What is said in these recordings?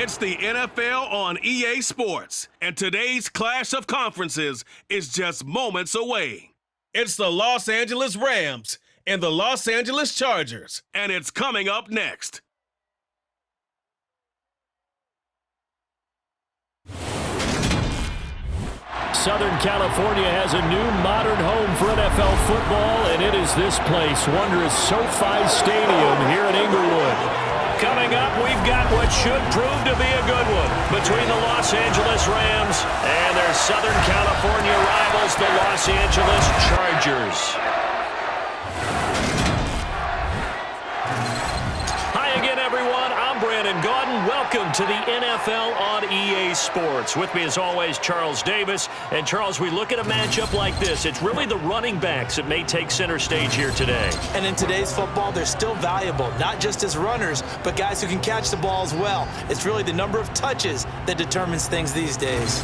It's the NFL on EA Sports, and today's clash of conferences is just moments away. It's the Los Angeles Rams and the Los Angeles Chargers, and it's coming up next. Southern California has a new modern home for NFL football, and it is this place, wondrous SoFi Stadium here in Inglewood. Coming up, we've got what should prove to be a good one between the Los Angeles Rams and their Southern California rivals, the Los Angeles Chargers. Hi again, everyone. I'm Brandon Gaudin. Welcome to the NFL on EA Sports. With me, as always, Charles Davis. And, Charles, we look at a matchup like this. It's really the running backs that may take center stage here today. And in today's football, they're still valuable, not just as runners, but guys who can catch the ball as well. It's really the number of touches that determines things these days.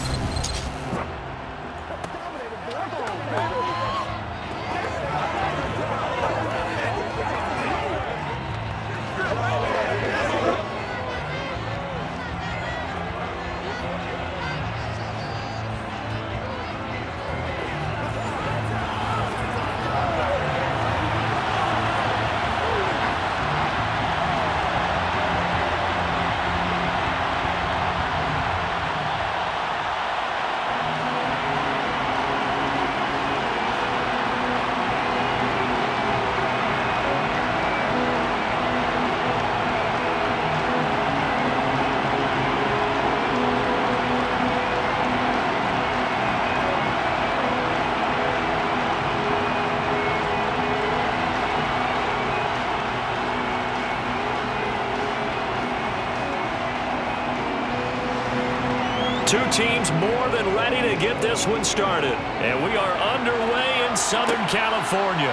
Two teams more than ready to get this one started. And we are underway in Southern California.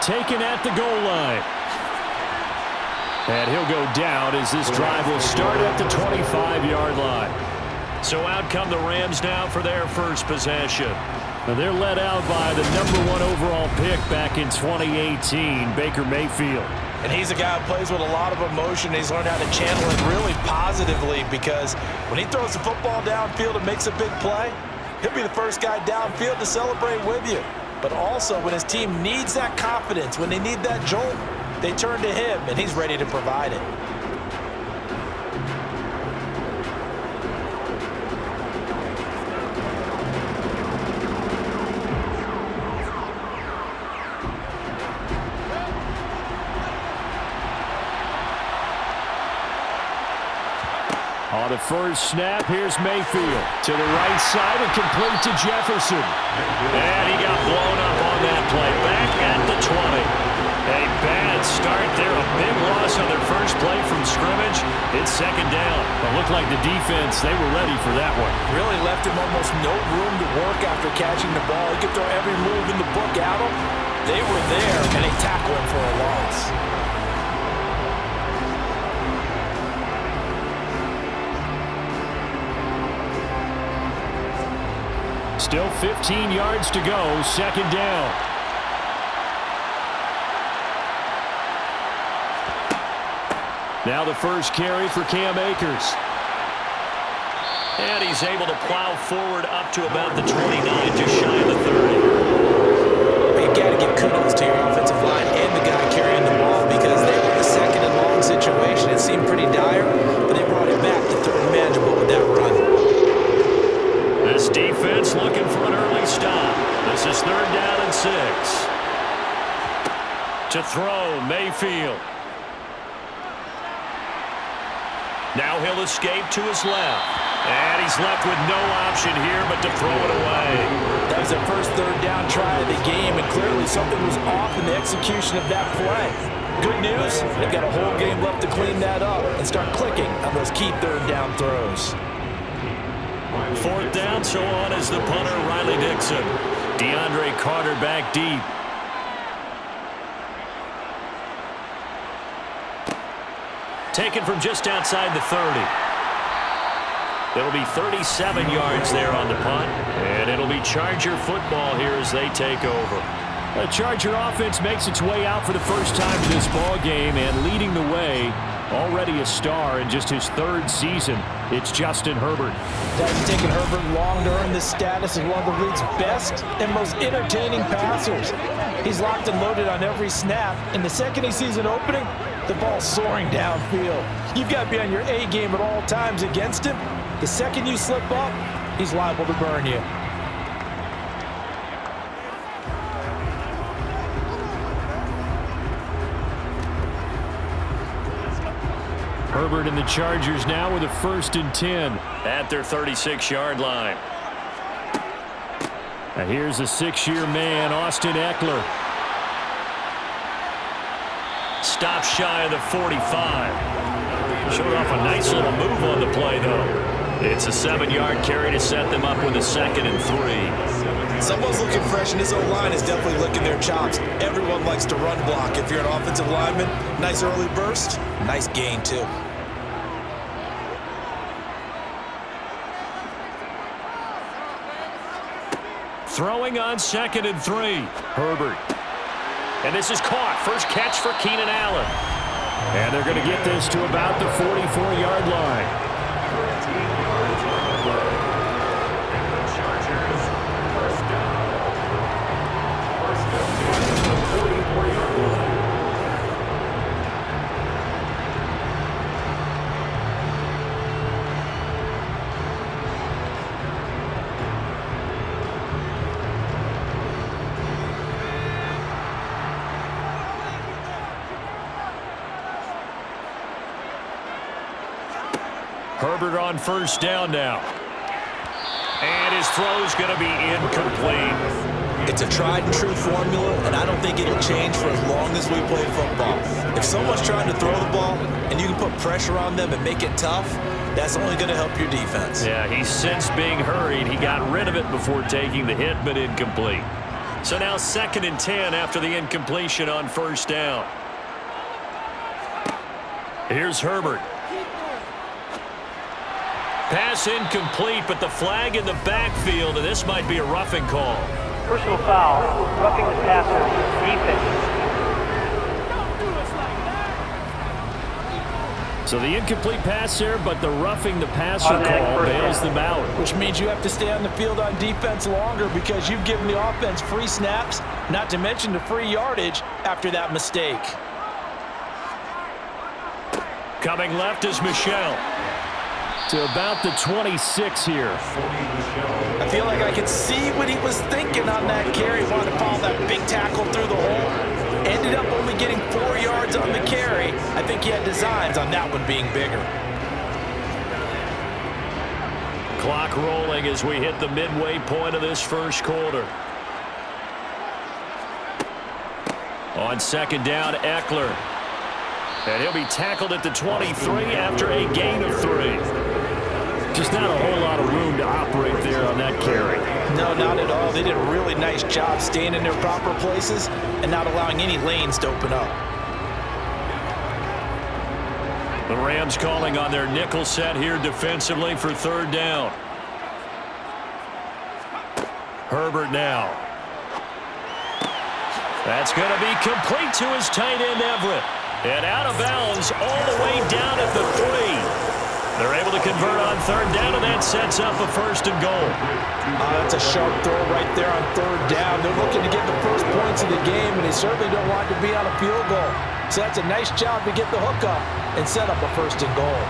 Taken at the goal line. And he'll go down as this drive will start at the 25-yard line. So out come the Rams now for their first possession. Now they're led out by the #1 overall pick back in 2018, Baker Mayfield. And he's a guy who plays with a lot of emotion. He's learned how to channel it really positively, because when he throws the football downfield and makes a big play, he'll be the first guy downfield to celebrate with you. But also, when his team needs that confidence, when they need that jolt, they turn to him, and he's ready to provide it. On the first snap, here's Mayfield to the right side and complete to Jefferson. And he got blown up on that play. Back at the 20. A bad start there. A big loss on their first play from scrimmage. It's second down. It looked like the defense, they were ready for that one. Really left him almost no room to work after catching the ball. He could throw every move in the book at him. They were there, and they tackled him for a loss. Still 15 yards to go, second down. Now the first carry for Cam Akers. And he's able to plow forward up to about the 29, just shy of the 30. You've got to give kudos to your offensive line and the guy carrying the ball, because they were in a second and long situation. It seemed pretty dire, but they brought it back to third and manageable with that run. This defense looking for an early stop. This is third down and 6. To throw, Mayfield. Now he'll escape to his left. And he's left with no option here but to throw it away. That was their first third down try of the game, and clearly something was off in the execution of that play. Good news, they've got a whole game left to clean that up and start clicking on those key third down throws. Fourth down, so on is the punter, Riley Dixon. DeAndre Carter back deep. Taken from just outside the 30. It'll be 37 yards there on the punt, and it'll be Charger football here as they take over. The Charger offense makes its way out for the first time in this ball game, and leading the way Already a star in just his third season, it's Justin Herbert. It hasn't taken Herbert long to earn this status as one of the league's best and most entertaining passers. He's locked and loaded on every snap, and the second he sees an opening, the ball's soaring downfield. You've got to be on your A game at all times against him. The second you slip up, he's liable to burn you. Herbert and the Chargers now with a 1st and 10 at their 36-yard line. Now here's a 6-year man, Austin Eckler. Stops shy of the 45. Showed off a nice little move on the play, though. It's a 7-yard carry to set them up with a 2nd and 3. Someone's looking fresh, and his O-line is definitely licking their chops. Everyone likes to run block. If you're an offensive lineman, nice early burst, nice gain, too. Throwing on 2nd and 3. Herbert. And this is caught. First catch for Keenan Allen. And they're going to get this to about the 44-yard line. Herbert on 1st down now. And his throw's going to be incomplete. It's a tried and true formula, and I don't think it'll change for as long as we play football. If someone's trying to throw the ball and you can put pressure on them and make it tough, that's only going to help your defense. Yeah, he's since being hurried. He got rid of it before taking the hit, but incomplete. So now 2nd and 10 after the incompletion on 1st down. Here's Herbert. Pass incomplete, but the flag in the backfield, and this might be a roughing call. Personal foul, roughing the passer, defense. So the incomplete pass there, but the roughing the passer call bails them out. Which means you have to stay on the field on defense longer because you've given the offense free snaps, not to mention the free yardage after that mistake. Coming left is Michel. To about the 26 here. I feel like I could see what he was thinking on that carry. Wanted to follow that big tackle through the hole. Ended up only getting 4 yards on the carry. I think he had designs on that one being bigger. Clock rolling as we hit the midway point of this 1st quarter. On 2nd down, Eckler. And he'll be tackled at the 23 after a gain of 3. Just not a whole lot of room to operate there on that carry. No, not at all. They did a really nice job staying in their proper places and not allowing any lanes to open up. The Rams calling on their nickel set here defensively for 3rd down. Herbert now. That's going to be complete to his tight end Everett. And out of bounds all the way down at the 3. They're able to convert on 3rd down, and that sets up a 1st and goal. That's a sharp throw right there on 3rd down. They're looking to get the first points of the game, and they certainly don't want to be on a field goal. So that's a nice job to get the hook up and set up a 1st and goal.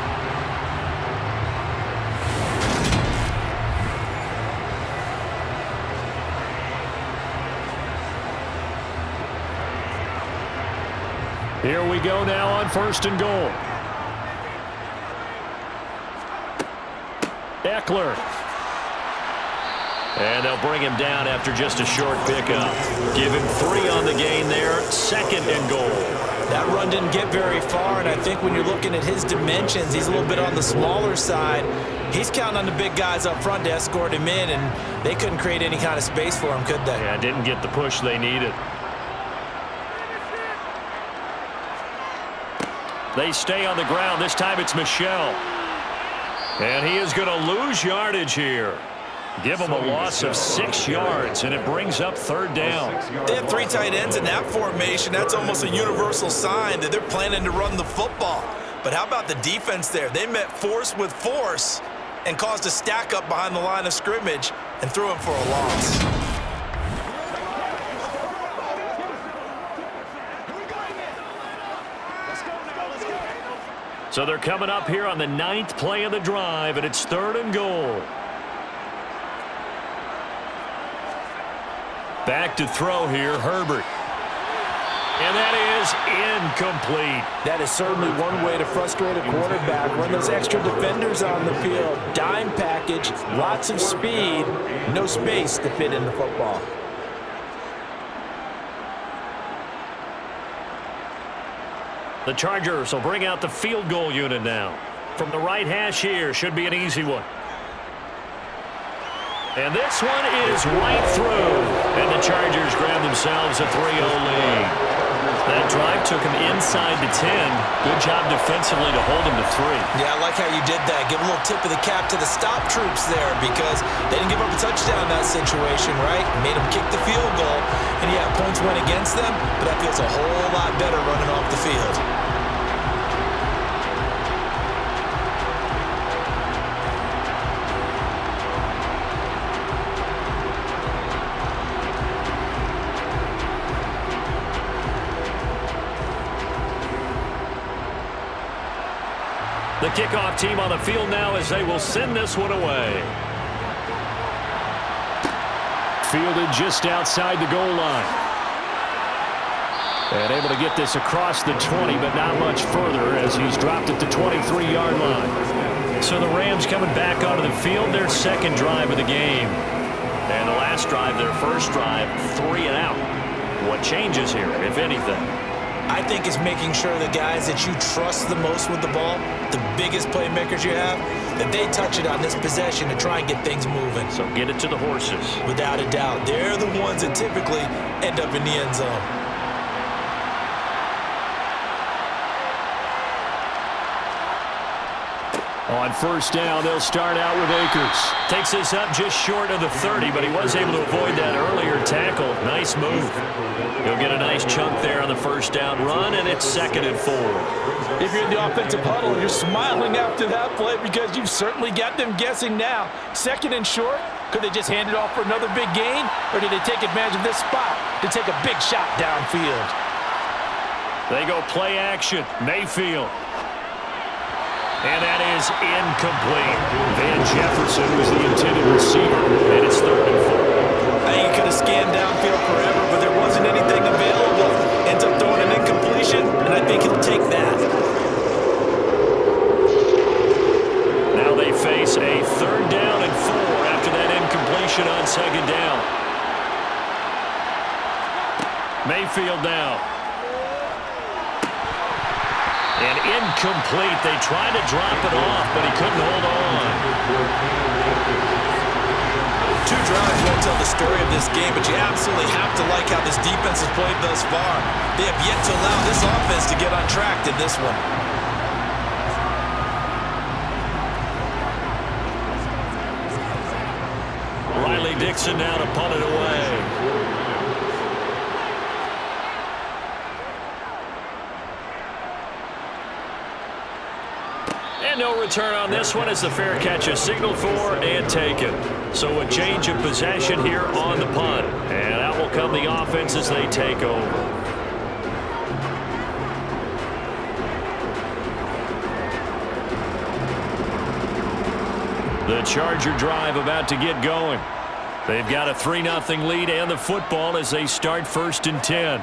Here we go now on 1st and goal. Eckler. And they'll bring him down after just a short pickup. Give him 3 on the gain there. 2nd and goal. That run didn't get very far, and I think when you're looking at his dimensions, he's a little bit on the smaller side. He's counting on the big guys up front to escort him in, and they couldn't create any kind of space for him, could they? Yeah, didn't get the push they needed. They stay on the ground. This time it's Michel. And he is going to lose yardage here. Give him a loss of 6 yards, and it brings up 3rd down. They have 3 tight ends in that formation. That's almost a universal sign that they're planning to run the football. But how about the defense there? They met force with force and caused a stack up behind the line of scrimmage and threw him for a loss. So they're coming up here on the 9th play of the drive, and it's 3rd and goal. Back to throw here, Herbert. And that is incomplete. That is certainly one way to frustrate a quarterback. Run those extra defenders on the field. Dime package, lots of speed, no space to fit in the football. The Chargers will bring out the field goal unit now. From the right hash here, should be an easy one. And this one is right through. And the Chargers grab themselves a 3-0 lead. That drive took him inside the 10. Good job defensively to hold him to 3. Yeah, I like how you did that. Give a little tip of the cap to the stop troops there because they didn't give up a touchdown in that situation, right? Made them kick the field goal. And yeah, points went against them, but that feels a whole lot better running off the field. The kickoff team on the field now as they will send this one away. Fielded just outside the goal line. And able to get this across the 20, but not much further as he's dropped at the 23-yard line. So the Rams coming back onto the field, their second drive of the game. And the last drive, their first drive, 3 and out. What changes here, if anything? I think it's making sure the guys that you trust the most with the ball, the biggest playmakers you have, that they touch it on this possession to try and get things moving. So get it to the horses. Without a doubt. They're the ones that typically end up in the end zone. On first down, they'll start out with Akers. Takes this up just short of the 30, but he was able to avoid that earlier tackle. Nice move. He'll get a nice chunk there on the first down run, and it's 2nd and 4. If you're in the offensive huddle, you're smiling after that play because you've certainly got them guessing now. 2nd and short, could they just hand it off for another big gain, or did they take advantage of this spot to take a big shot downfield? They go play action. Mayfield. And that is incomplete. Van Jefferson was the intended receiver, and it's 3rd and 4. I think he could have scanned downfield forever, but there wasn't anything available. Ends up throwing an incompletion, and I think he'll take that. Now they face a 3rd down and 4 after that incompletion on 2nd down. Mayfield now. And incomplete. They tried to drop it off, but he couldn't hold on. 2 drives won't tell the story of this game, but you absolutely have to like how this defense has played thus far. They have yet to allow this offense to get on track in this one. Riley Dixon now to punt it away. And no return on this one as the fair catch is signaled for and taken. So a change of possession here on the punt. And out will come the offense as they take over. The Charger drive about to get going. They've got a 3-0 lead and the football as they start 1st and 10.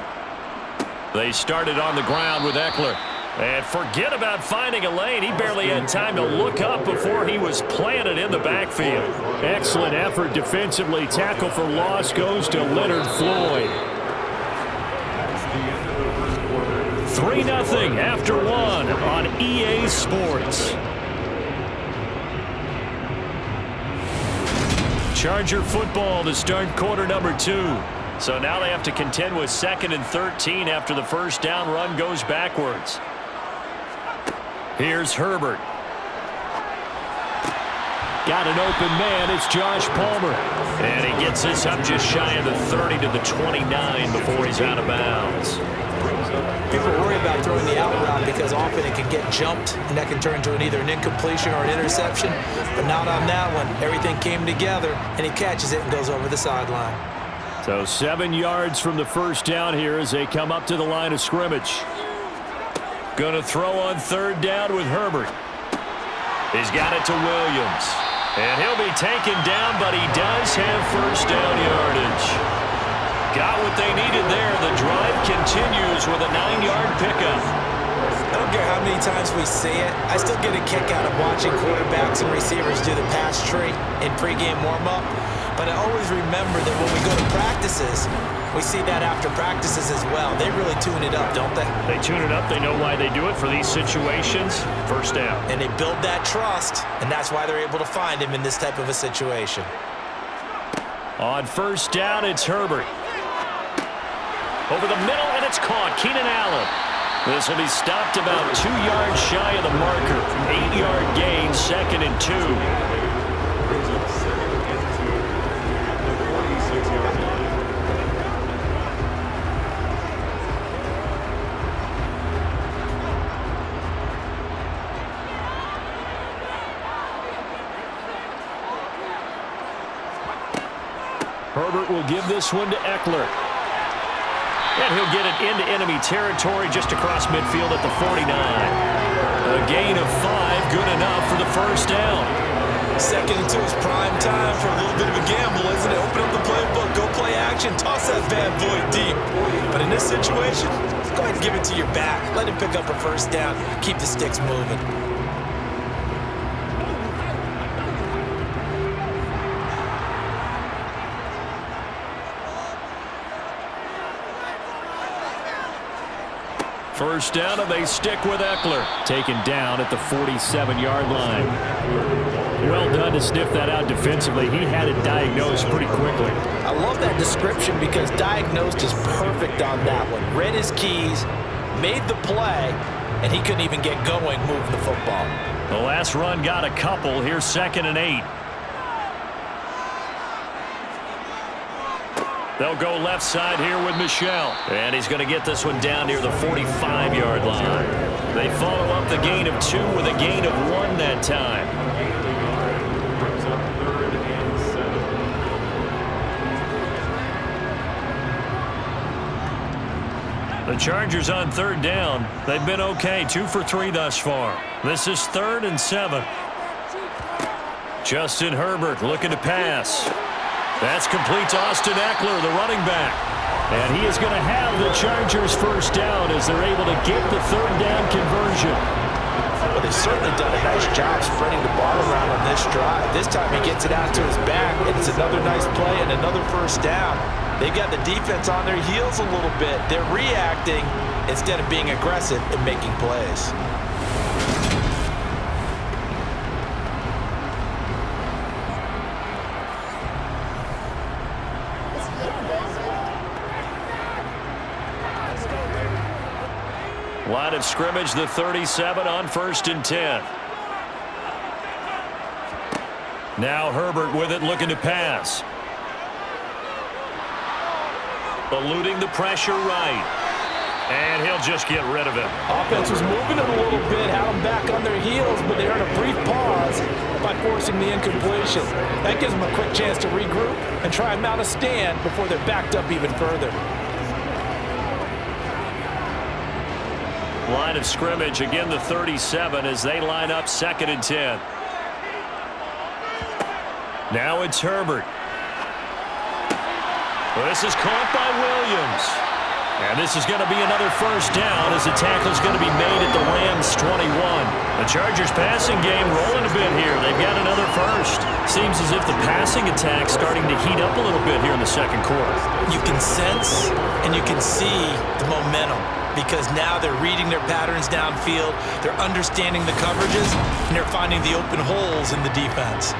They started on the ground with Eckler. And forget about finding a lane. He barely had time to look up before he was planted in the backfield. Excellent effort defensively. Tackle for loss goes to Leonard Floyd. 3-0 after 1 on EA Sports. Charger football to start quarter number 2. So now they have to contend with 2nd and 13 after the first down run goes backwards. Here's Herbert. Got an open man. It's Josh Palmer. And he gets this up just shy of the 30 to the 29 before he's out of bounds. People worry about throwing the out route because often it can get jumped, and that can turn into either an incompletion or an interception. But not on that one. Everything came together, and he catches it and goes over the sideline. So 7 yards from the first down here as they come up to the line of scrimmage. Going to throw on third down with Herbert. He's got it to Williams. And he'll be taken down, but he does have first down yardage. Got what they needed there. The drive continues with a 9-yard pickup. I don't care how many times we see it. I still get a kick out of watching quarterbacks and receivers do the pass tree in pregame warm-up. But I always remember that when we go to practices, we see that after practices as well. They really tune it up, don't they? They tune it up. They know why they do it for these situations. First down. And they build that trust, and that's why they're able to find him in this type of a situation. On first down, it's Herbert. Over the middle, and it's caught. Keenan Allen. This will be stopped about 2 yards shy of the marker. 8-yard gain, 2nd and 2. Herbert will give this one to Eckler. And he'll get it into enemy territory just across midfield at the 49. A gain of 5, good enough for the first down. 2nd and 2 is prime time for a little bit of a gamble, isn't it? Open up the playbook, go play action, toss that bad boy deep. But in this situation, go ahead and give it to your back. Let him pick up a first down, keep the sticks moving. First down, and they stick with Eckler. Taken down at the 47-yard line. Well done to sniff that out defensively. He had it diagnosed pretty quickly. I love that description because diagnosed is perfect on that one. Read his keys, made the play, and he couldn't even get going moving the football. The last run got a couple. Here's 2nd and 8. They'll go left side here with Michel. And he's going to get this one down near the 45-yard line. They follow up the gain of 2 with a gain of 1 that time. The Chargers on third down. They've been okay. 2 for 3 thus far. This is 3rd and 7. Justin Herbert looking to pass. That's complete to Austin Eckler, the running back. And he is going to have the Chargers first down as they're able to get the third down conversion. Well, they've certainly done a nice job spreading the ball around on this drive. This time he gets it out to his back, and it's another nice play and another first down. They've got the defense on their heels a little bit. They're reacting instead of being aggressive and making plays. Line of scrimmage, the 37 on 1st and 10. Now Herbert with it, looking to pass. Eluding the pressure right. And he'll just get rid of it. Offense was moving it a little bit, had them back on their heels, but they earned a brief pause by forcing the incompletion. That gives them a quick chance to regroup and try and mount a stand before they're backed up even further. Line of scrimmage, again the 37 as they line up 2nd and 10. Now it's Herbert. Well, this is caught by Williams. And this is going to be another first down as the tackle is going to be made at the Rams 21. The Chargers passing game rolling a bit here. They've got another first. Seems as if the passing attack's starting to heat up a little bit here in the second quarter. You can sense and you can see the momentum because now they're reading their patterns downfield, they're understanding the coverages, and they're finding the open holes in the defense.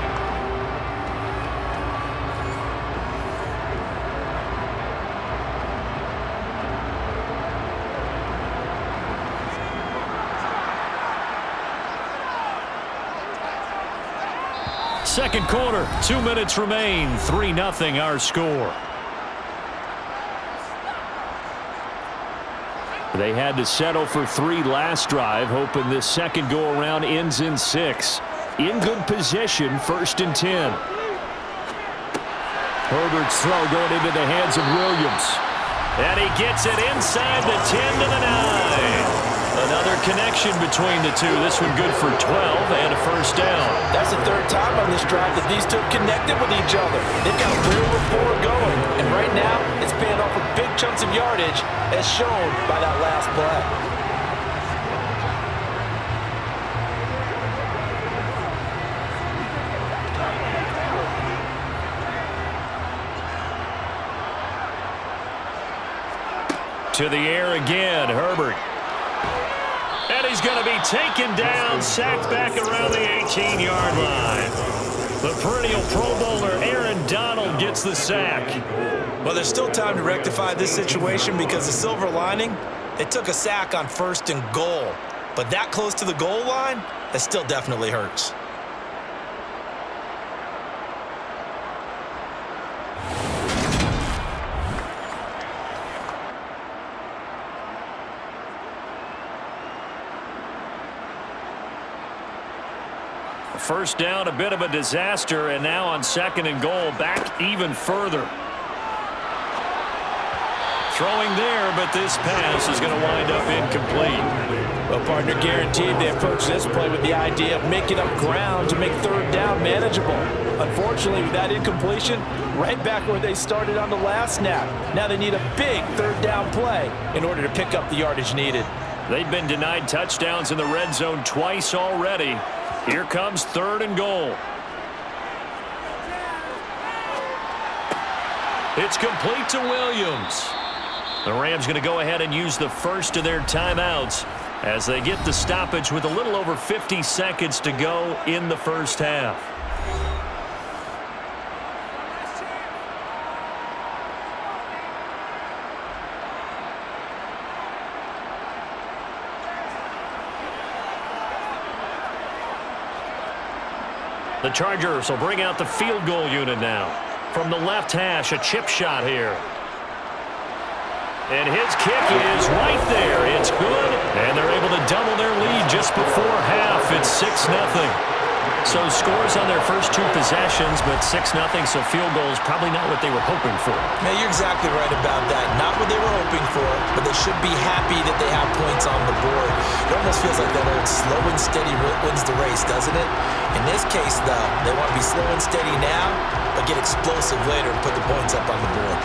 Second quarter, 2 minutes remain, 3-0 our score. They had to settle for 3 last drive, hoping this second go-around ends in 6. In good position, 1st and 10. Herbert's throw going into the hands of Williams. And he gets it inside the 10 to the 9. Another connection between the two. This one good for 12 and a first down. That's the 3rd time on this drive that these two have connected with each other. They've got real rapport going. And right now, it's paying off with big chunks of yardage, as shown by that last play. To the air again, Herbert. And he's going to be taken down, sacked back around the 18-yard line. The perennial Pro Bowler Aaron Donald gets the sack. Well, there's still time to rectify this situation because the silver lining, they took a sack on 1st and goal. But that close to the goal line, that still definitely hurts. First down, a bit of a disaster, and now on 2nd and goal, back even further. Throwing there, but this pass is going to wind up incomplete. Well, partner, guaranteed they approach this play with the idea of making up ground to make 3rd down manageable. Unfortunately, with that incompletion, right back where they started on the last snap. Now they need a big 3rd down play in order to pick up the yardage needed. They've been denied touchdowns in the red zone twice already. Here comes 3rd and goal. It's complete to Williams. The Rams going to go ahead and use the first of their timeouts as they get the stoppage with a little over 50 seconds to go in the first half. The Chargers will bring out the field goal unit now. From the left hash, a chip shot here. And his kick is right there. It's good. And they're able to double their lead just before half. It's 6-0. So scores on their first 2 possessions, but 6-0, so field goals probably not what they were hoping for. Yeah, you're exactly right about that. Not what they were hoping for, but they should be happy that they have points on the board. It almost feels like that old slow and steady wins the race, doesn't it? In this case, though, they want to be slow and steady now, but get explosive later and put the points up on the board.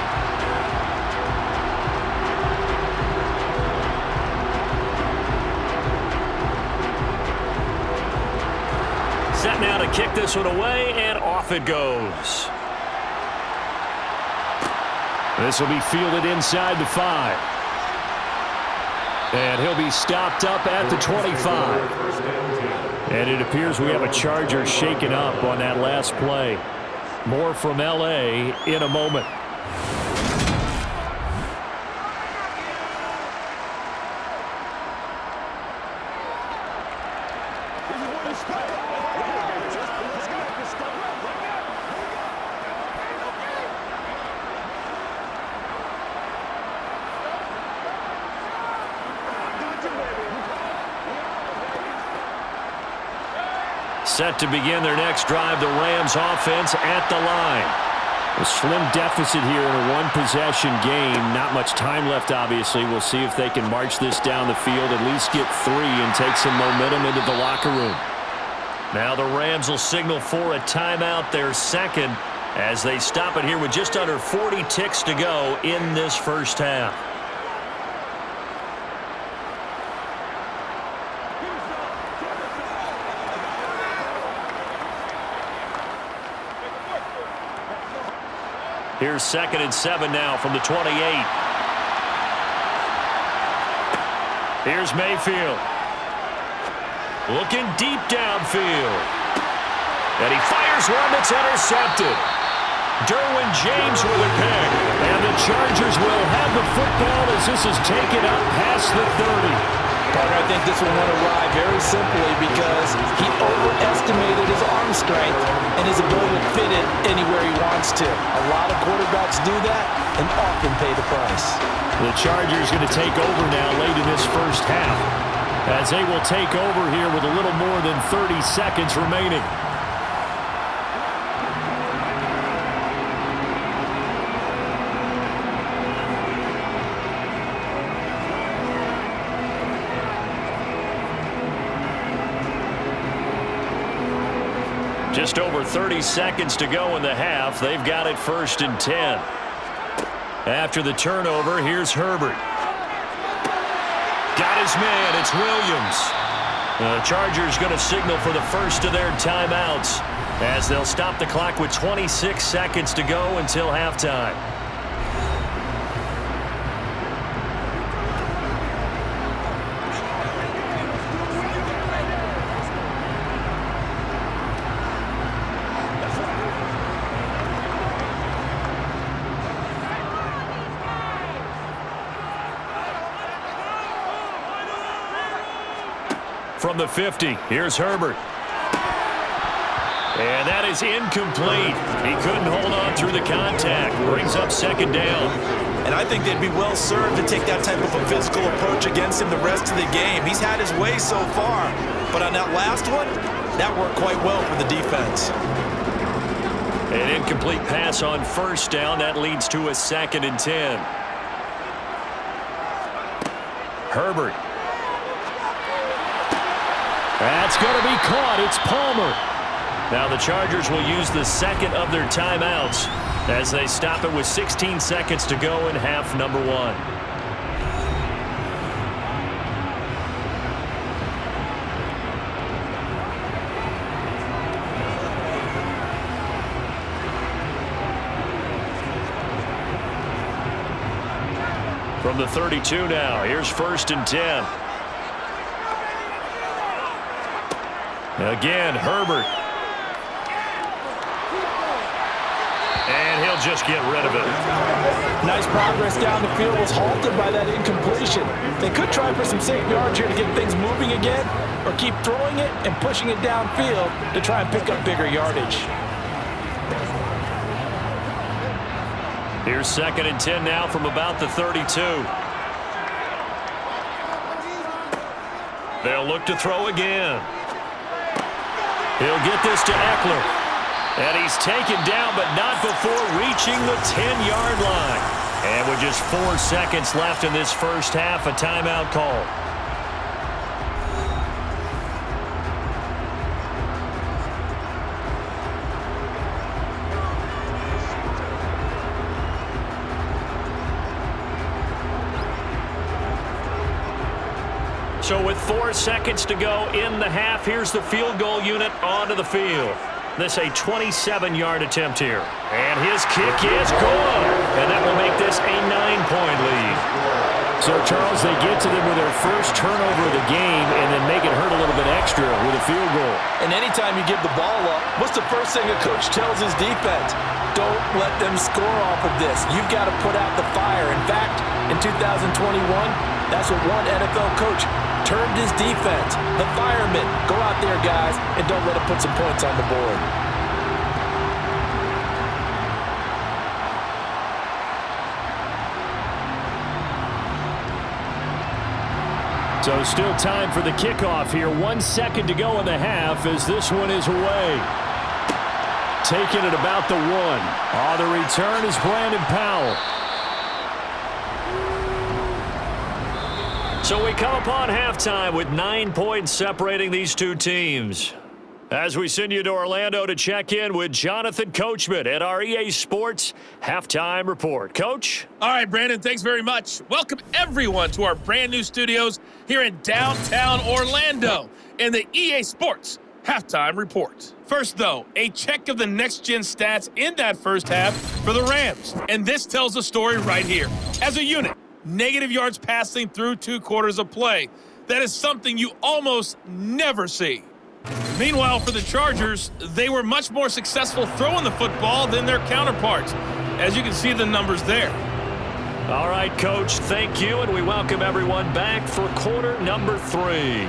Set now to kick this one away, and off it goes. This will be fielded inside the 5. And he'll be stopped up at the 25. And it appears we have a Charger shaken up on that last play. More from L.A. in a moment. Set to begin their next drive, the Rams offense at the line. A slim deficit here in a 1-possession game. Not much time left, obviously. We'll see if they can march this down the field, at least get 3 and take some momentum into the locker room. Now the Rams will signal for a timeout, their second, as they stop it here with just under 40 ticks to go in this first half. Here's 2nd and 7 now from the 28. Here's Mayfield. Looking deep downfield. And he fires one that's intercepted. Derwin James with a pick. And the Chargers will have the football as this is taken up past the 30. Partner, I think this one went awry very simply because he overestimated his arm strength and his ability to fit it anywhere he wants to. A lot of quarterbacks do that and often pay the price. The Chargers going to take over now late in this first half, as they will take over here with a little more than 30 seconds remaining. Just over 30 seconds to go in the half. They've got it 1st and 10. After the turnover, here's Herbert. Got his man. It's Williams. The Chargers going to signal for the first of their timeouts, as they'll stop the clock with 26 seconds to go until halftime. From the 50, here's Herbert. And that is incomplete. He couldn't hold on through the contact. Brings up 2nd down. And I think they'd be well served to take that type of a physical approach against him the rest of the game. He's had his way so far. But on that last one, that worked quite well for the defense. An incomplete pass on 1st down. That leads to a 2nd and 10. Herbert. That's going to be caught. It's Palmer. Now the Chargers will use the 2nd of their timeouts as they stop it with 16 seconds to go in half number 1. From the 32 now, here's 1st and 10. Again, Herbert. And he'll just get rid of it. Nice progress down the field, was halted by that incompletion. They could try for some safe yards here to get things moving again, or keep throwing it and pushing it downfield to try and pick up bigger yardage. Here's 2nd and 10 now from about the 32. They'll look to throw again. He'll get this to Eckler. And he's taken down, but not before reaching the 10-yard line. And with just 4 seconds left in this first half, a timeout call. So with 4 seconds to go in the half, here's the field goal unit onto the field. This a 27-yard attempt here. And his kick is good. And that will make this a 9-point lead. So, Charles, they get to them with their first turnover of the game and then make it hurt a little bit extra with a field goal. And anytime you give the ball up, what's the first thing a coach tells his defense? Don't let them score off of this. You've got to put out the fire. In fact, in 2021, that's what one NFL coach termed his defense. The firemen. Go out there, guys, and don't let them put some points on the board. So still time for the kickoff here. 1 second to go in the half as this one is away. Taking it about the 1. The return is Brandon Powell. So we come upon halftime with 9 points separating these two teams. As we send you to Orlando to check in with Jonathan Coachman at our EA Sports Halftime Report. Coach? All right, Brandon, thanks very much. Welcome, everyone, to our brand-new studios here in downtown Orlando in the EA Sports Halftime Report. First, though, a check of the next-gen stats in that first half for the Rams. And this tells the story right here. As a unit, negative yards passing through 2 quarters of play. That is something you almost never see. Meanwhile, for the Chargers, they were much more successful throwing the football than their counterparts, as you can see the numbers there. All right, Coach, thank you, and we welcome everyone back for quarter number 3.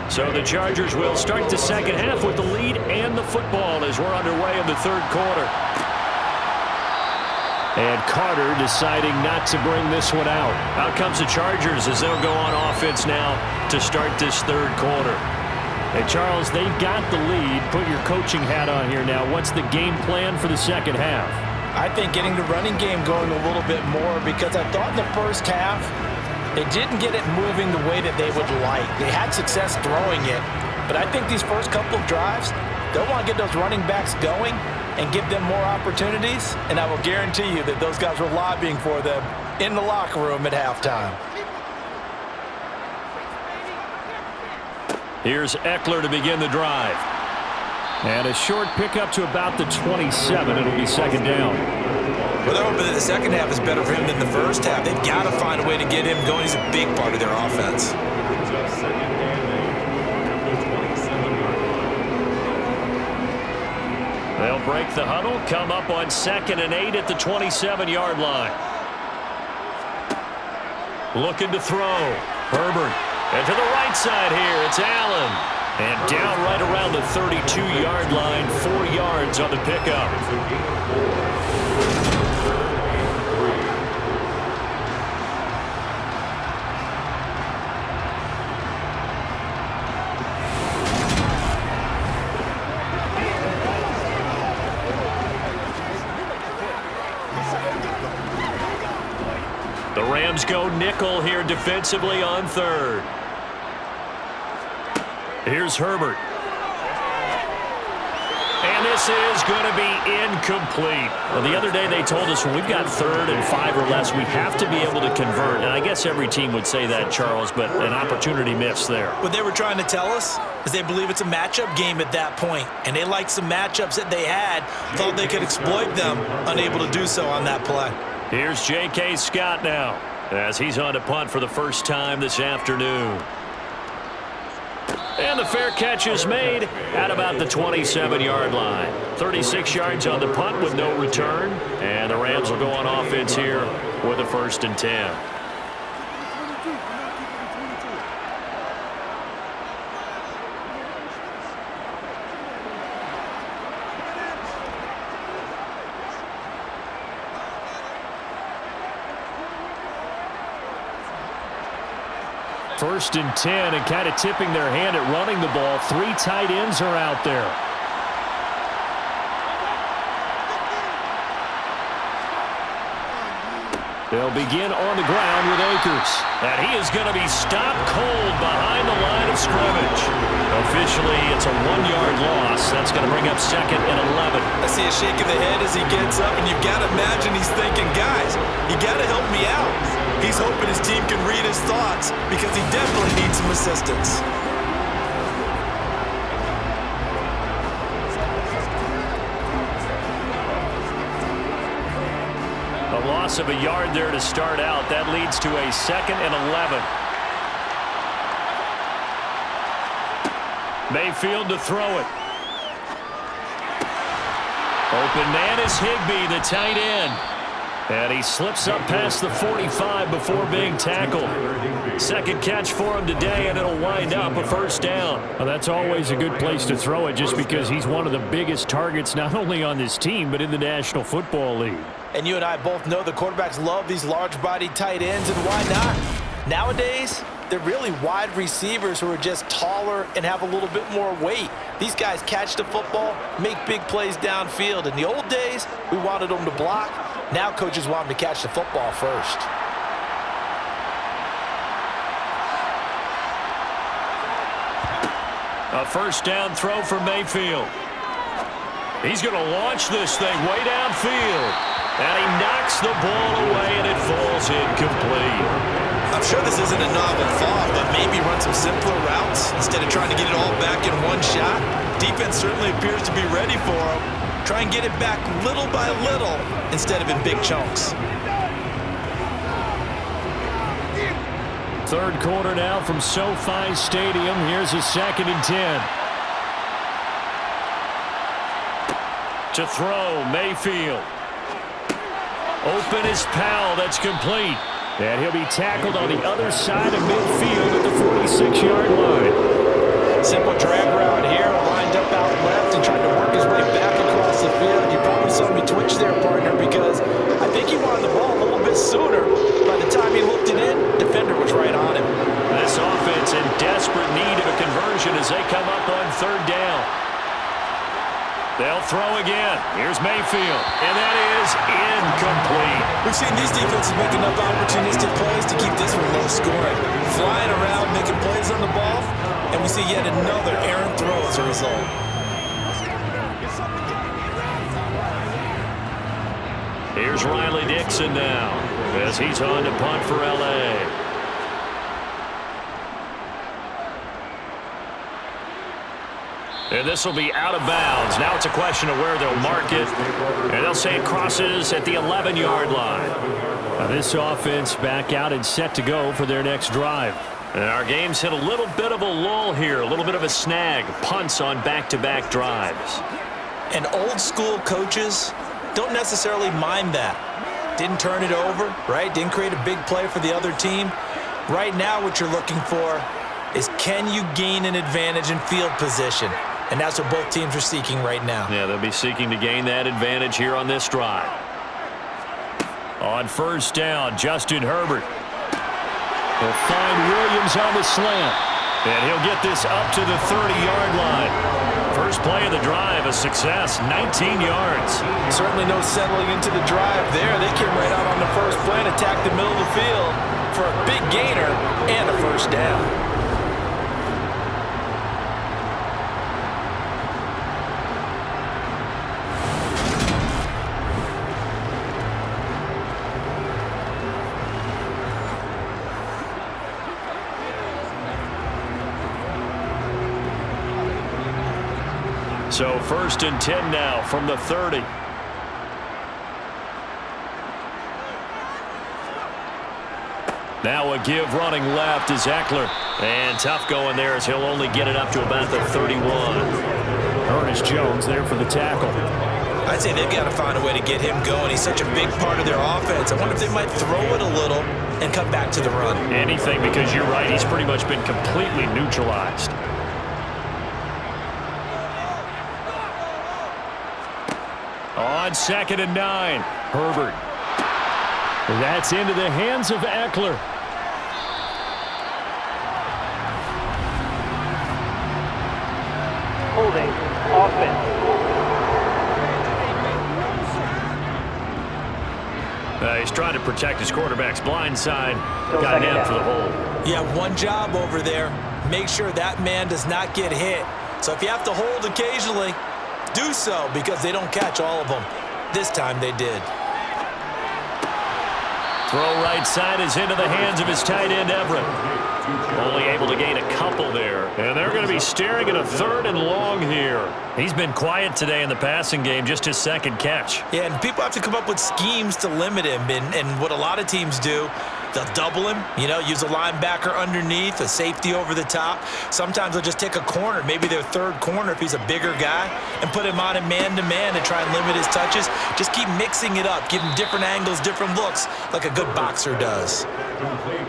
So the Chargers will start the second half with the lead and the football as we're underway in the third quarter. And Carter deciding not to bring this one out. Out comes the Chargers as they'll go on offense now to start this third quarter. Hey, Charles, they've got the lead. Put your coaching hat on here now. What's the game plan for the second half? I think getting the running game going a little bit more, because I thought in the first half they didn't get it moving the way that they would like. They had success throwing it, but I think these first couple of drives, they'll want to get those running backs going and give them more opportunities, and I will guarantee you that those guys were lobbying for them in the locker room at halftime. Here's Eckler to begin the drive. And a short pickup to about the 27. It'll be second down. Well, they're hoping that the second half is better for him than the first half. They've got to find a way to get him going. He's a big part of their offense. They'll break the huddle, come up on 2nd and 8 at the 27-yard line. Looking to throw. Herbert. And to the right side here, it's Allen. And down right around the 32-yard line, 4 yards on the pickup. The Rams go nickel here defensively on 3rd. Here's Herbert. And this is going to be incomplete. Well, the other day they told us when we've got 3rd and 5 or less, we have to be able to convert. And I guess every team would say that, Charles, but an opportunity missed there. What they were trying to tell us is they believe it's a matchup game at that point. And they liked some matchups that they had, thought they could exploit them, unable to do so on that play. Here's J.K. Scott now as he's on to punt for the first time this afternoon. And the fair catch is made at about the 27-yard line. 36 yards on the punt with no return. And the Rams will go on offense here with a 1st and 10. First and 10, and kind of tipping their hand at running the ball. 3 tight ends are out there. They'll begin on the ground with Akers. And he is going to be stopped cold behind the line of scrimmage. Officially, it's a 1-yard loss. That's going to bring up 2nd and 11. I see a shake of the head as he gets up, and you've got to imagine he's thinking, guys, you got to help me out. He's hoping his team can read his thoughts because he definitely needs some assistance. A loss of a yard there to start out. That leads to a 2nd and 11. Mayfield to throw it. Open man is Higbee, the tight end. And he slips up past the 45 before being tackled. 2nd catch for him today, and it'll wind up a 1st down. Well, that's always a good place to throw it just because he's one of the biggest targets not only on this team but in the National Football League. And you and I both know the quarterbacks love these large-bodied tight ends, and why not? Nowadays, they're really wide receivers who are just taller and have a little bit more weight. These guys catch the football, make big plays downfield. In the old days, we wanted them to block. Now coaches want them to catch the football first. A 1st down throw for Mayfield. He's going to launch this thing way downfield. And he knocks the ball away, and it falls incomplete. I'm sure this isn't a novel thought, but maybe run some simpler routes instead of trying to get it all back in one shot. Defense certainly appears to be ready for him. Try and get it back little by little instead of in big chunks. Third quarter now from SoFi Stadium. Here's a 2nd and 10. To throw, Mayfield. Open is Powell. That's complete. And he'll be tackled on the other side of midfield at the 46-yard line. Simple drag route here, lined up out left and tried to work his way back across the field. You probably saw me twitch there, partner, because I think he wanted the ball a little bit sooner. By the time he looked it in, defender was right on him. This offense in desperate need of a conversion as they come up on third down. They'll throw again. Here's Mayfield, and that is incomplete. We've seen these defenses make enough opportunistic plays to keep this one low scoring. Flying around, making plays on the ball, and we see yet another errant throw as a result. Here's Riley Dixon now as he's on to punt for L.A. And this will be out of bounds. Now it's a question of where they'll mark it. And they'll say it crosses at the 11-yard line. Now this offense back out and set to go for their next drive. And our game's hit a little bit of a lull here, a little bit of a snag. Punts on back-to-back drives. And old school coaches don't necessarily mind that. Didn't turn it over, right? Didn't create a big play for the other team. Right now what you're looking for is, can you gain an advantage in field position? And that's what both teams are seeking right now. Yeah, they'll be seeking to gain that advantage here on this drive. On first down, Justin Herbert will find Williams on the slant. And he'll get this up to the 30-yard line. First play of the drive, a success, 19 yards. Certainly no settling into the drive there. They came right out on the first play and attacked the middle of the field for a big gainer and a first down. So first and 10 now from the 30. Now a give running left is Eckler. And tough going there as he'll only get it up to about the 31. Ernest Jones there for the tackle. I'd say they've got to find a way to get him going. He's such a big part of their offense. I wonder if they might throw it a little and come back to the run. Anything, because you're right. He's pretty much been completely neutralized. On 2nd and 9, Herbert. That's into the hands of Eckler. Holding offense. He's trying to protect his quarterback's blind side. Got him for the hold. You have one job over there. Make sure that man does not get hit. So if you have to hold occasionally, do so, because they don't catch all of them. This time they did. Throw right side is into the hands of his tight end, Everett. Only able to gain a couple there. And they're going to be staring at a 3rd and long here. He's been quiet today in the passing game, just his second catch. Yeah, and people have to come up with schemes to limit him. And what a lot of teams do, they'll double him, use a linebacker underneath, a safety over the top. Sometimes they'll just take a corner, maybe their 3rd corner if he's a bigger guy, and put him on a man-to-man and try and limit his touches. Just keep mixing it up, give him different angles, different looks, like a good boxer does.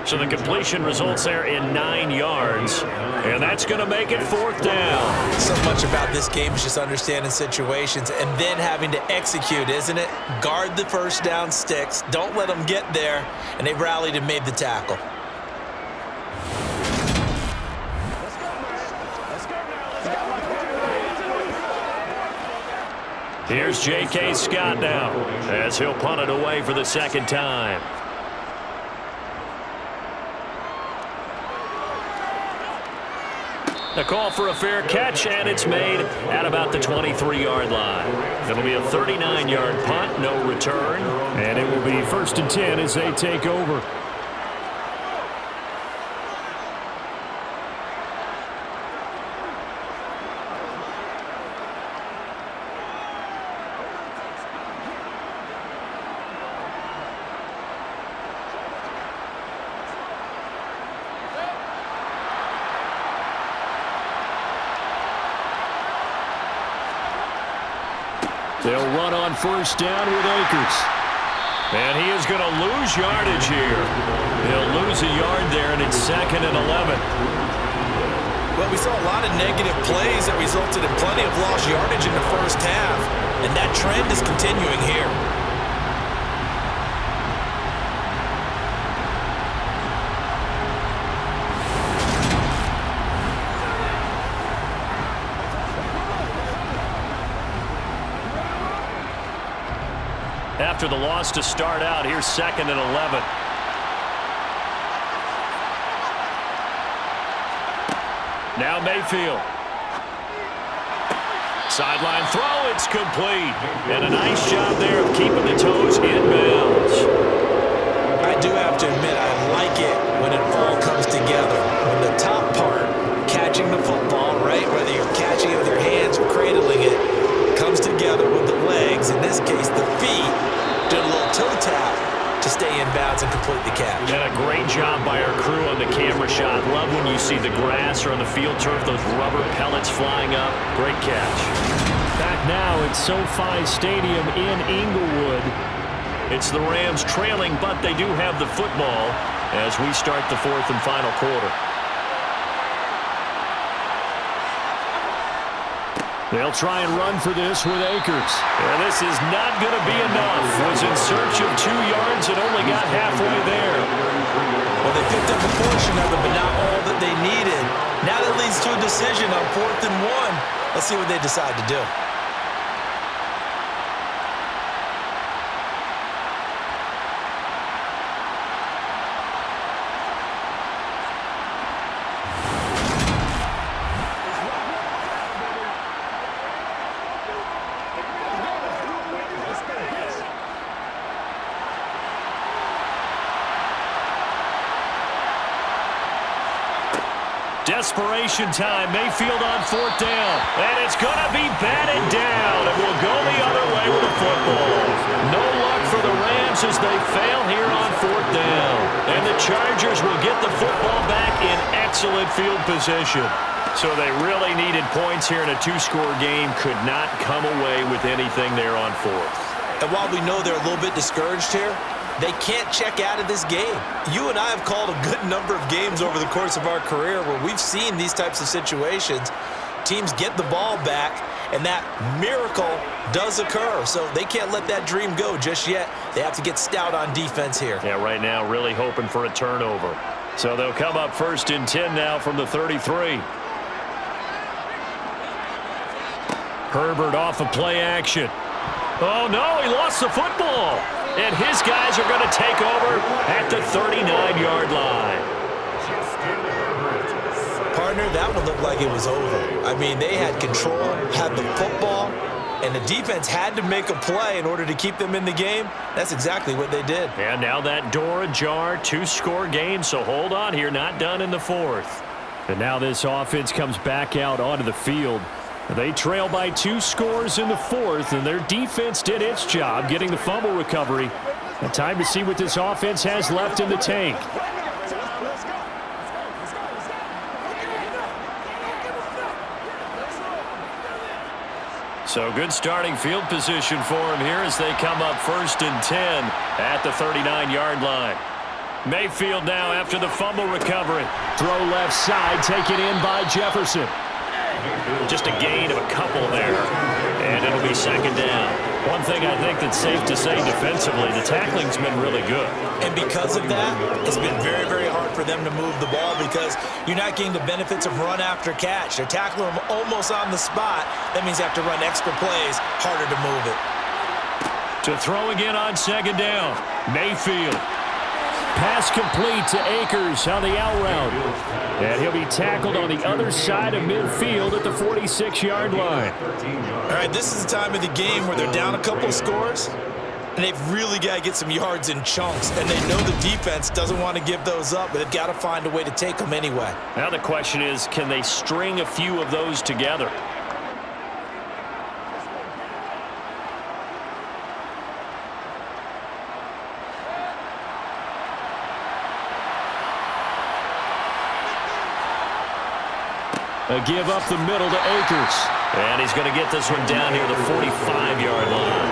So the completion results there in 9 yards, and that's going to make it 4th down. So much about this game is just understanding situations and then having to execute, isn't it? Guard the first down sticks, don't let them get there, and they rallied and made the tackle. Here's J.K. Scott now as he'll punt it away for the 2nd time. A call for a fair catch, and it's made at about the 23-yard line. It'll be a 39-yard punt, no return. And it will be 1st and 10 as they take over. They'll run on 1st down with Akers. And he is going to lose yardage here. He'll lose a yard there, and it's 2nd and 11. Well, we saw a lot of negative plays that resulted in plenty of lost yardage in the first half, and that trend is continuing here. After the loss to start out, here's 2nd and 11. Now Mayfield. Sideline throw, it's complete. And a nice job there of keeping the toes in bounds. I do have to admit, I like it when it all comes together. When the top part, catching the football, right, whether you're catching it with your hands or cradling it, comes together with the legs, in this case the feet, did a little toe tap to stay in bounds and complete the catch. And a great job by our crew on the camera shot. Love when you see the grass or on the field turf, those rubber pellets flying up. Great catch. Back now at SoFi Stadium in Inglewood. It's the Rams trailing, but they do have the football as we start the 4th and final quarter. They'll try and run for this with Akers. And this is not going to be enough. Was in search of 2 yards and only got halfway there. Well, they picked up a portion of it, but not all that they needed. Now that leads to a decision on 4th and 1. Let's see what they decide to do. Desperation time. Mayfield on 4th down. And it's going to be batted down. And we'll go the other way with the football. No luck for the Rams as they fail here on 4th down. And the Chargers will get the football back in excellent field position. So they really needed points here in a 2-score game. Could not come away with anything there on 4th. And while we know they're a little bit discouraged here, they can't check out of this game. You and I have called a good number of games over the course of our career where we've seen these types of situations. Teams get the ball back, and that miracle does occur. So they can't let that dream go just yet. They have to get stout on defense here. Yeah, right now really hoping for a turnover. So they'll come up 1st and 10 now from the 33. Herbert off of play action. Oh, no, he lost the football. And his guys are going to take over at the 39-yard line. Partner, that one looked like it was over. I mean, they had control, had the football, and the defense had to make a play in order to keep them in the game. That's exactly what they did. And now that door ajar, 2-score game, so hold on here, not done in the 4th. And now this offense comes back out onto the field. They trail by 2 scores in the 4th, and their defense did its job getting the fumble recovery. And time to see what this offense has left in the tank. So good starting field position for them here as they come up 1st and 10 at the 39-yard line. Mayfield now after the fumble recovery. Throw left side, taken in by Jefferson. Just a gain of a couple there, and it'll be 2nd down. One thing I think that's safe to say defensively, the tackling's been really good. And because of that, it's been very, very hard for them to move the ball because you're not getting the benefits of run after catch. They're tackling them almost on the spot. That means they have to run extra plays, harder to move it. To throw again on 2nd down, Mayfield. Pass complete to Akers on the out route. And he'll be tackled on the other side of midfield at the 46-yard line. All right, this is the time of the game where they're down a couple of scores, and they've really got to get some yards in chunks, and they know the defense doesn't want to give those up, but they've got to find a way to take them anyway. Now the question is, can they string a few of those together? A give up the middle to Akers. And he's going to get this one down here to the 45-yard line.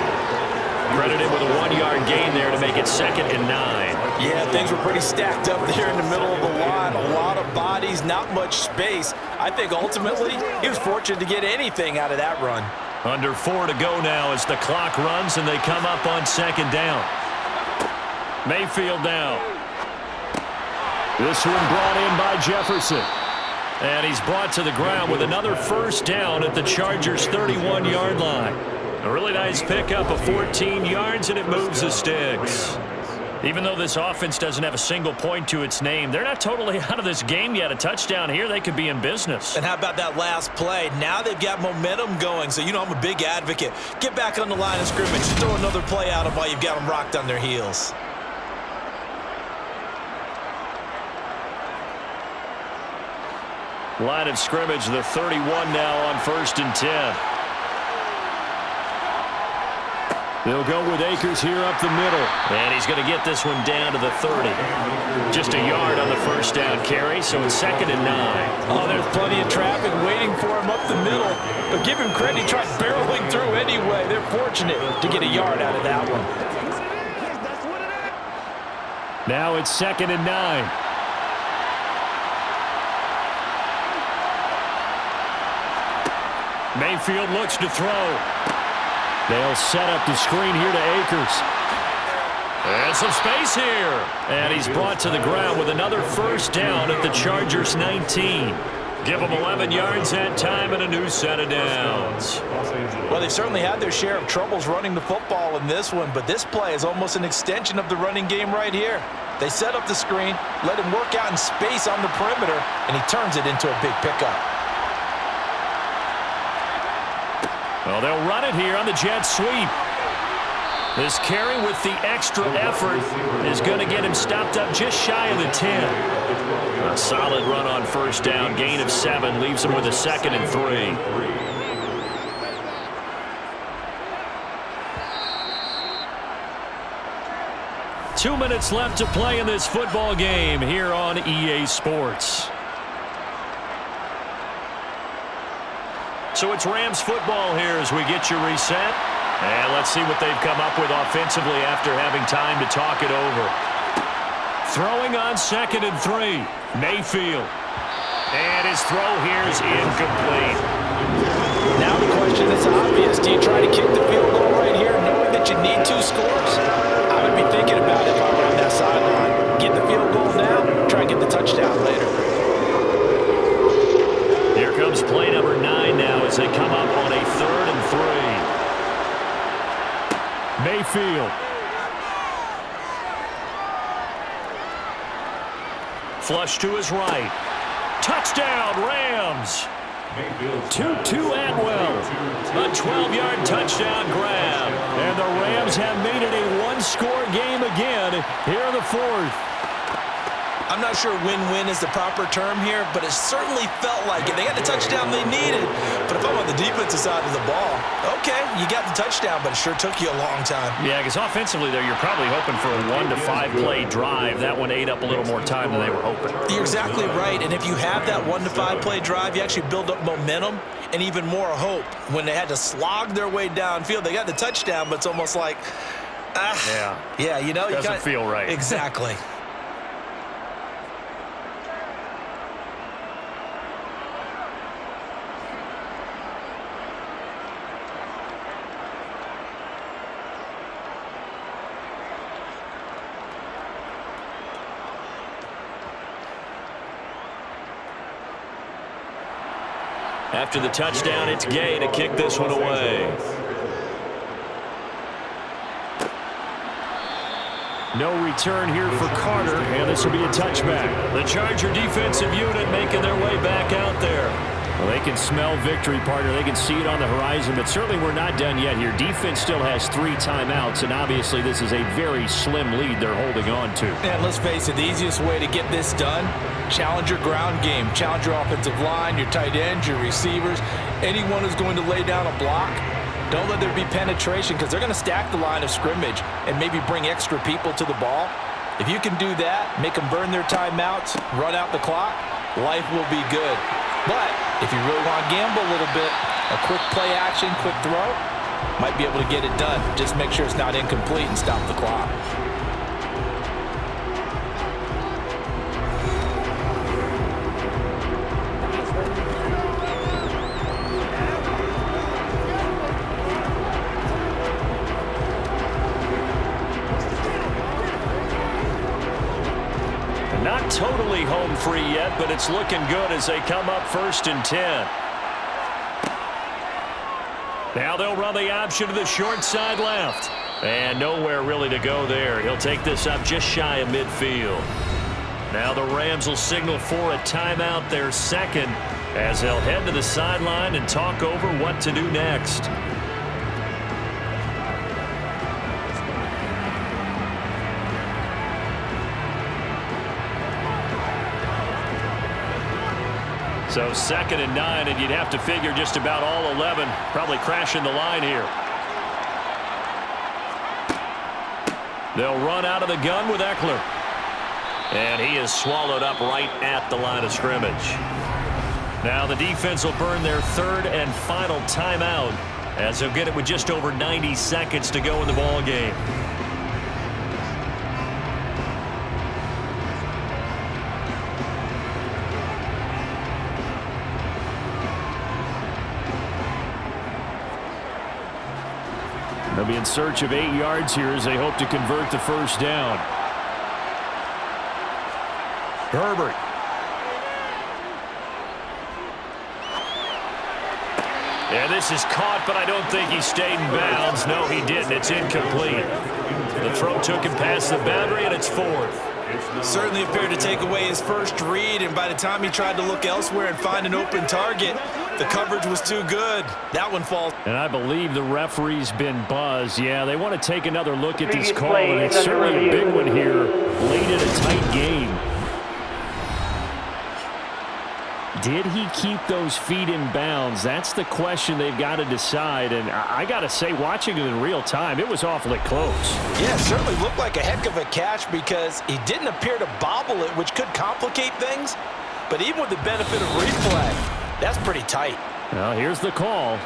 Credited with a 1-yard gain there to make it 2nd and 9. Yeah, things were pretty stacked up there in the middle of the line. A lot of bodies, not much space. I think ultimately he was fortunate to get anything out of that run. Under 4 to go now as the clock runs and they come up on second down. Mayfield now. This one brought in by Jefferson. And he's brought to the ground with another first down at the Chargers' 31-yard line. A really nice pickup of 14 yards, and it moves the sticks. Even though this offense doesn't have a single point to its name, they're not totally out of this game yet. A touchdown here, they could be in business. And how about that last play? Now they've got momentum going, so you know I'm a big advocate. Get back on the line of scrimmage. Throw another play out of while you've got them rocked on their heels. Line of scrimmage, the 31 now on 1st and 10. They'll go with Akers here up the middle. And he's going to get this one down to the 30. Just a yard on the first down carry, so it's 2nd and 9. Oh, there's plenty of traffic waiting for him up the middle. But give him credit, he tried barreling through anyway. They're fortunate to get a yard out of that one. Now it's 2nd and 9. Mayfield looks to throw. They'll set up the screen here to Akers. And some space here. And he's brought to the ground with another first down at the Chargers' 19. Give them 11 yards that time and a new set of downs. Well, they've certainly had their share of troubles running the football in this one, but this play is almost an extension of the running game right here. They set up the screen, let him work out in space on the perimeter, and he turns it into a big pickup. Well, they'll run it here on the jet sweep. This carry with the extra effort is going to get him stopped up just shy of the 10. A solid run on first down. Gain of 7 leaves him with a 2nd and 3. Two minutes left to play in this football game here on EA Sports. So it's Rams football here as we get you reset. And let's see what they've come up with offensively after having time to talk it over. Throwing on 2nd and 3. Mayfield. And his throw here is incomplete. Now the question is obvious. Do you try to kick the field goal right here knowing that you need 2 scores? I would be thinking about it if I were on that sideline. Get the field goal now, try and get the touchdown later. Here comes play number 9 now as they come up on a 3rd and 3. Mayfield. Flush to his right. Touchdown, Rams. 2-2 Atwell. A 12-yard touchdown grab. And the Rams have made it a one-score game again here in the 4th. I'm not sure win-win is the proper term here, but it certainly felt like it. They got the touchdown they needed, but if I'm on the defensive side of the ball, okay, you got the touchdown, but it sure took you a long time. Yeah, because offensively there, you're probably hoping for a 1 to 5 play drive. That one ate up a little more time than they were hoping. You're exactly right, and if you have that 1 to 5 play drive, you actually build up momentum and even more hope. When they had to slog their way downfield, they got the touchdown, but it's almost like, yeah, you know, doesn't feel right. Exactly. After the touchdown, it's Gay to kick this one away. No return here for Carter, and this will be a touchback. The Charger defensive unit making their way back out there. Well, they can smell victory, partner. They can see it on the horizon, but certainly we're not done yet here. Defense still has 3 timeouts, and obviously this is a very slim lead they're holding on to. And let's face it, the easiest way to get this done, challenge your ground game. Challenge your offensive line, your tight ends, your receivers. Anyone who's going to lay down a block, don't let there be penetration because they're going to stack the line of scrimmage and maybe bring extra people to the ball. If you can do that, make them burn their timeouts, run out the clock, life will be good. But if you really want to gamble a little bit, a quick play action, quick throw, might be able to get it done. Just make sure it's not incomplete and stop the clock. Not totally home free yet, but it's looking good as they come up 1st and 10. Now they'll run the option to the short side left. And nowhere really to go there. He'll take this up just shy of midfield. Now the Rams will signal for a timeout, their second, as they'll head to the sideline and talk over what to do next. So 2nd and 9, and you'd have to figure just about all 11 probably crashing the line here. They'll run out of the gun with Eckler. And he is swallowed up right at the line of scrimmage. Now the defense will burn their 3rd and final timeout as they'll get it with just over 90 seconds to go in the ball game. They'll be in search of 8 yards here as they hope to convert the first down. Herbert. And this is caught, but I don't think he stayed in bounds. No, he didn't. It's incomplete. The throw took him past the boundary, and it's 4th. Certainly appeared to take away his first read, and by the time he tried to look elsewhere and find an open target, the coverage was too good. That one falls. And I believe the referee's been buzzed. Yeah, they want to take another look at this call, and it's certainly a big one here late in a tight game. Did he keep those feet in bounds? That's the question they've got to decide. And I got to say, watching it in real time, it was awfully close. Yeah, it certainly looked like a heck of a catch because he didn't appear to bobble it, which could complicate things. But even with the benefit of replay, that's pretty tight. Well, here's the call.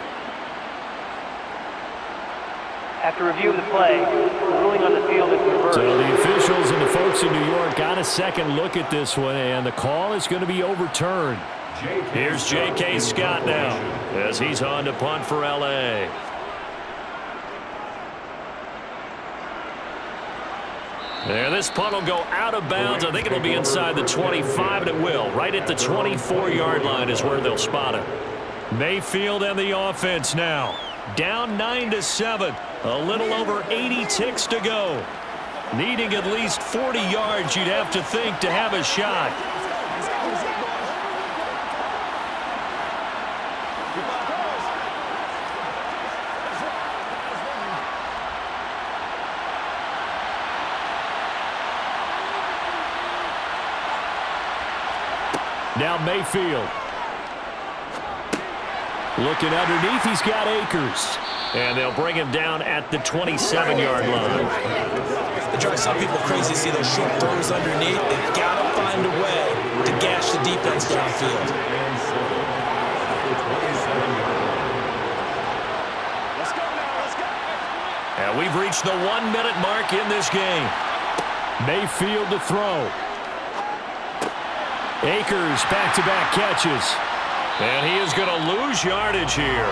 After review of the play, the ruling on the field is reversed. So the officials and the folks in New York got a second look at this one, and the call is going to be overturned. Here's J.K. Scott now as he's on to punt for L.A. And this punt will go out of bounds. I think it'll be inside the 25, and it will. Right at the 24-yard line is where they'll spot it. Mayfield and the offense now. Down 9-7. A little over 80 ticks to go. Needing at least 40 yards, you'd have to think, to have a shot. Now Mayfield. Looking underneath, he's got Akers. And they'll bring him down at the 27-yard line. It drives some people crazy to see those short throws underneath. They've got to find a way to gash the defense downfield. And we've reached the 1-minute mark in this game. Mayfield to throw. Akers back-to-back catches. And he is going to lose yardage here.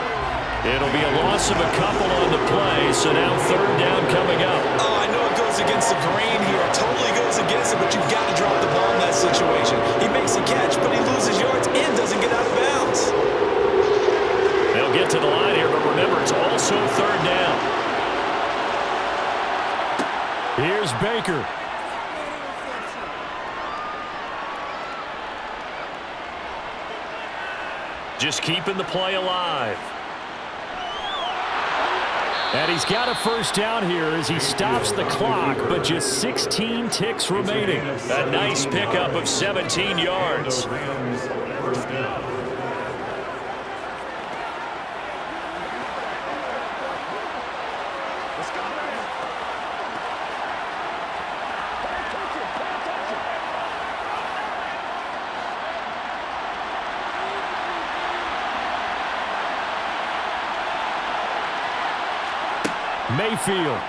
It'll be a loss of a couple on the play, so now 3rd down coming up. Oh, I know it goes against the grain here. It totally goes against it, but you've got to drop the ball in that situation. He makes a catch, but he loses yards and doesn't get out of bounds. They'll get to the line here, but remember, it's also 3rd down. Here's Baker. Just keeping the play alive. And he's got a first down here as he stops the clock, but just 16 ticks remaining. A nice pickup of 17 yards. Mayfield.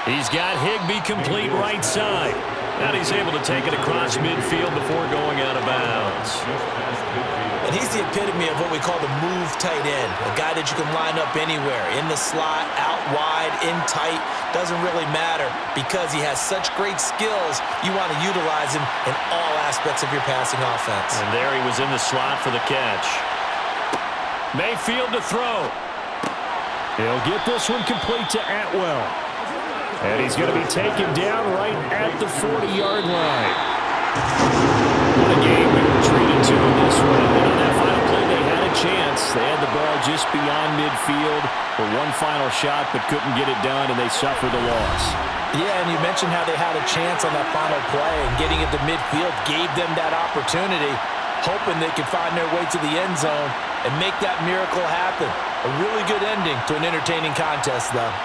He's got Higbee complete right side. And he's able to take it across midfield before going out of bounds. And he's the epitome of what we call the move tight end, a guy that you can line up anywhere, in the slot, out wide, in tight, doesn't really matter because he has such great skills. You want to utilize him in all aspects of your passing offense. And there he was in the slot for the catch. Mayfield to throw. He'll get this one complete to Atwell. And he's going to be taken down right at the 40-yard line. What a game we were treated to in this one. And on that final play, they had a chance. They had the ball just beyond midfield for one final shot, but couldn't get it done, and they suffered the loss. Yeah, and you mentioned how they had a chance on that final play, and getting it to midfield gave them that opportunity, hoping they could find their way to the end zone and make that miracle happen. A really good ending to an entertaining contest, though.